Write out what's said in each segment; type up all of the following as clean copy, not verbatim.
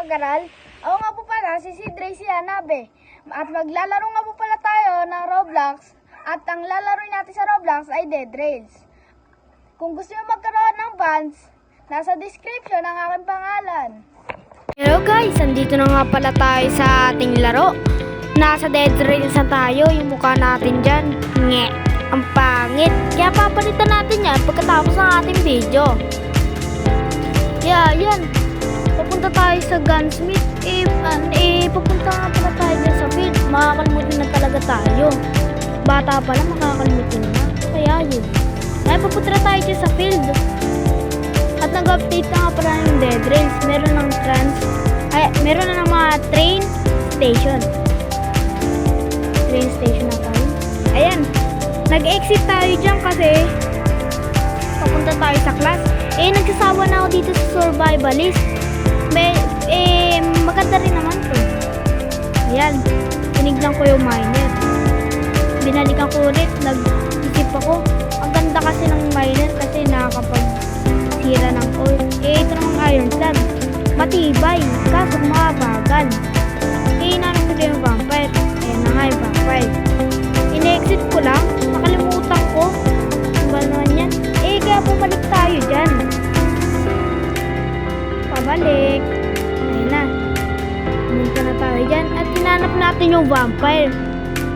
mag-aral. Ako nga po pala, si Sidre, si Anabe. At maglalaro nga po pala tayo ng Roblox. At ang lalaro natin sa Roblox ay Dead Rails. Kung gusto nyo magkaroon ng bands, nasa description ang aking pangalan. Hello guys, andito na nga pala tayo sa ating laro. Nasa Dead Rails na tayo, yung mukha natin dyan. Nge, ang pangit. Kaya papalitan natin yan pagkatapos ng ating video. Yeah, yan. Papunta tayo sa Gunsmith. Papunta nga pala tayo dyan sa field. Makakalimutin na talaga tayo. Bata pala, makakalimutin na. Kaya yun. Ay, papunta tayo dyan sa field. At nag-update na nga pala yung Dead Rails. Meron na ng mga train station. Train station na tayo. Ayan. Nag-exit tayo dyan kasi papunta tayo sa class. Nagsasawa na ako dito sa survivalist. Maganda rin naman to. Ayan. Tinignan ko yung miner. Binalikan ko ulit. Nag-isip ako. Ang ganda kasi ng miner kasi nakakapag-sira ng oil. Ito namang iron slab. Matibay. Kaso mabagal. Namin ko yung vampire. Ayan na nga yung vampire. In-exit ko lang. Nakalimutan ko. Ano ba naman yan? Kaya bumalik tayo dyan. Pabalik. Ayan na. Pumunta na tayo dyan. At hinanap natin yung vampire.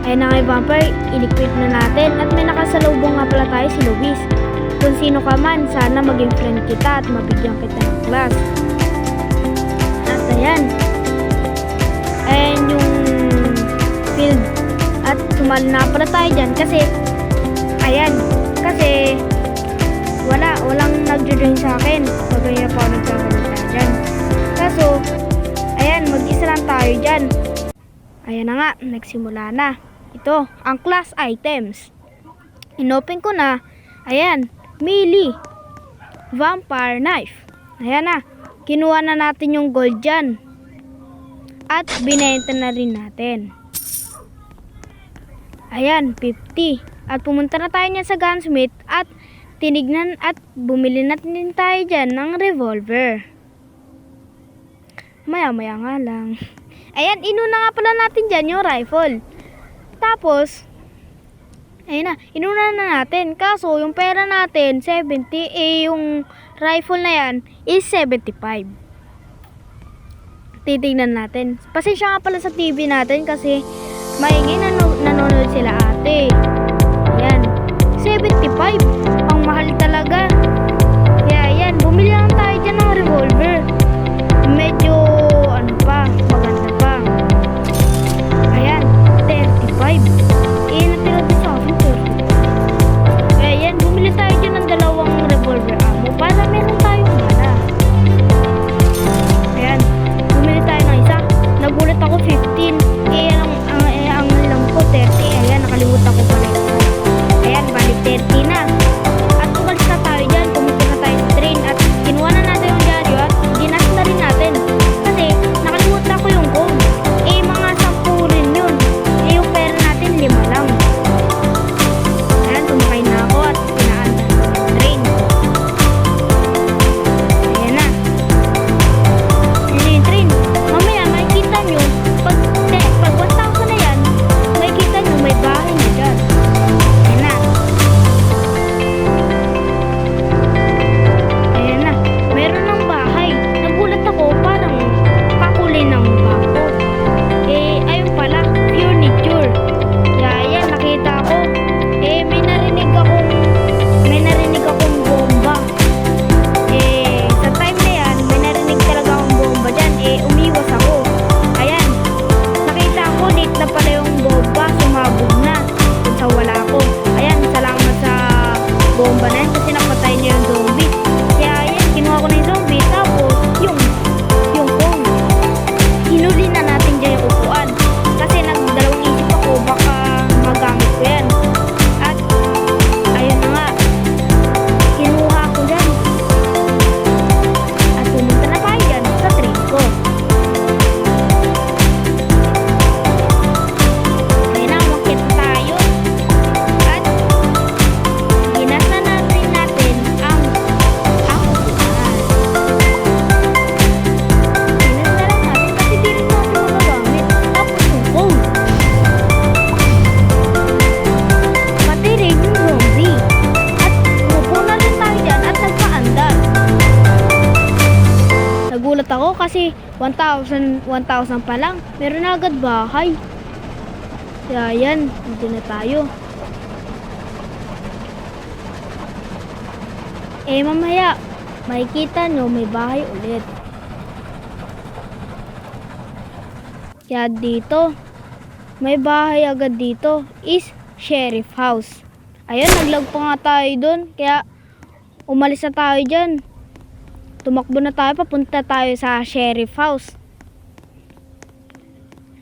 Ayan na nga yung vampire. In-equip na natin. At may nakasalubong nga pala tayo si Luis. Kung sino ka man, sana maging friend kita at mabigyan kita ng class. At ayan. Ayan yung field. At sumali na pala tayo dyan kasi ayan. Kasi walang nag-join sa akin. Magaya pa ako nagkakalita dyan. Kaso, ayan, mag-isa lang tayo dyan. Ayan na nga, nagsimula na. Ito, ang class items. Inopen ko na. Ayan, melee. Vampire knife. Ayan na. Kinuha na natin yung gold dyan. At binenta na rin natin. Ayan, 50. At pumunta na tayo niyan sa Gunsmith at tinignan at bumili na din tayo dyan ng revolver. Maya-maya nga lang. Ayan, inuna nga pala natin dyan yung rifle. Tapos, ayun na, inuna na natin. Kaso, yung pera natin, 70. Yung rifle na yan is 75. Titignan natin. Pasensya nga pala sa TV natin kasi maingay nanonood sila ate. Ayan, 75. Ang mahal talaga. Kaya ayan, bumili lang tayo dyan ng revolver. Medyo, maganda pa. Ayan, 35. Natira din sa akin, 35. Kaya ayan, bumili tayo dyan ng dalawang revolver ammo para meron tayong mana. Ayan, bumili tayo ng isa. Nagulat ako, 15. Ang lang ko, 30. Ayan, nakalimutan ko pala ito. Ayan, balik 30 na. At umalis na tayo dyan. Pumunta na tayo sa train. At kinuha na natin yung dyaryo. At Nagulat ako kasi 1,000 pa lang. Meron na agad bahay. Kaya yan, hindi na tayo. Mamaya, makikita nyo may bahay ulit. Kaya dito, may bahay agad dito is Sheriff House. Ayun, naglag pa nga tayo dun. Kaya umalis na tayo dyan. Tumakbo na tayo, papunta tayo sa Sheriff House.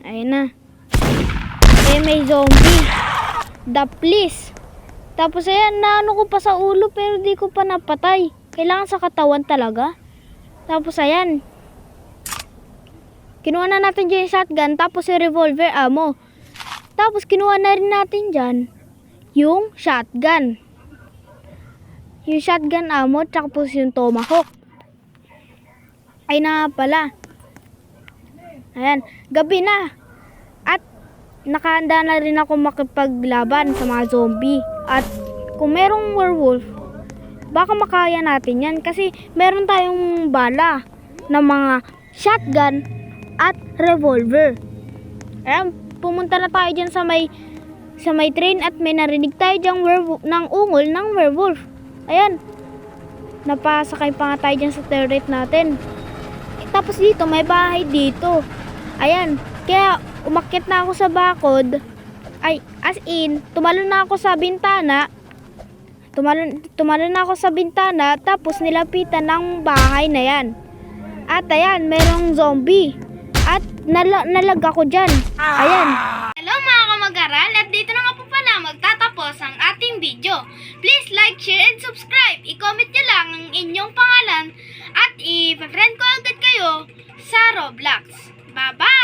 Ayun na. May zombie. The police. Tapos ayan, naano ko pa sa ulo pero di ko pa napatay. Kailangan sa katawan talaga. Tapos ayan. Kinuha na natin dyan yung shotgun, tapos yung revolver ammo. Tapos kinuha na rin natin dyan yung shotgun. Yung shotgun ammo, tapos yung tomahawk. Ay na pala. Ayan, gabi na. At nakahanda na rin ako makipaglaban sa mga zombie. At kung merong werewolf, baka makaya natin yan. Kasi meron tayong bala ng mga shotgun at revolver. Ayan, pumunta na tayo dyan sa may train at may narinig tayo dyan ng ungol ng werewolf. Ayan, napasakay pa nga tayo dyan sa turret natin. Tapos dito, may bahay dito. Ayan, kaya umakyat na ako sa bakod. Ay, as in, tumalon na ako sa bintana. Tumalon na ako sa bintana, tapos nilapitan ng bahay na yan. At ayan, merong zombie. At nalag ako dyan. Ayan. Hello mga kamag-aral, at dito na nga po pala magtatapos ang ating video. Please like, share, and subscribe. I-comment nyo lang ang inyong pangalan at i-friend ko agad kayo sa Roblox. Bye-bye!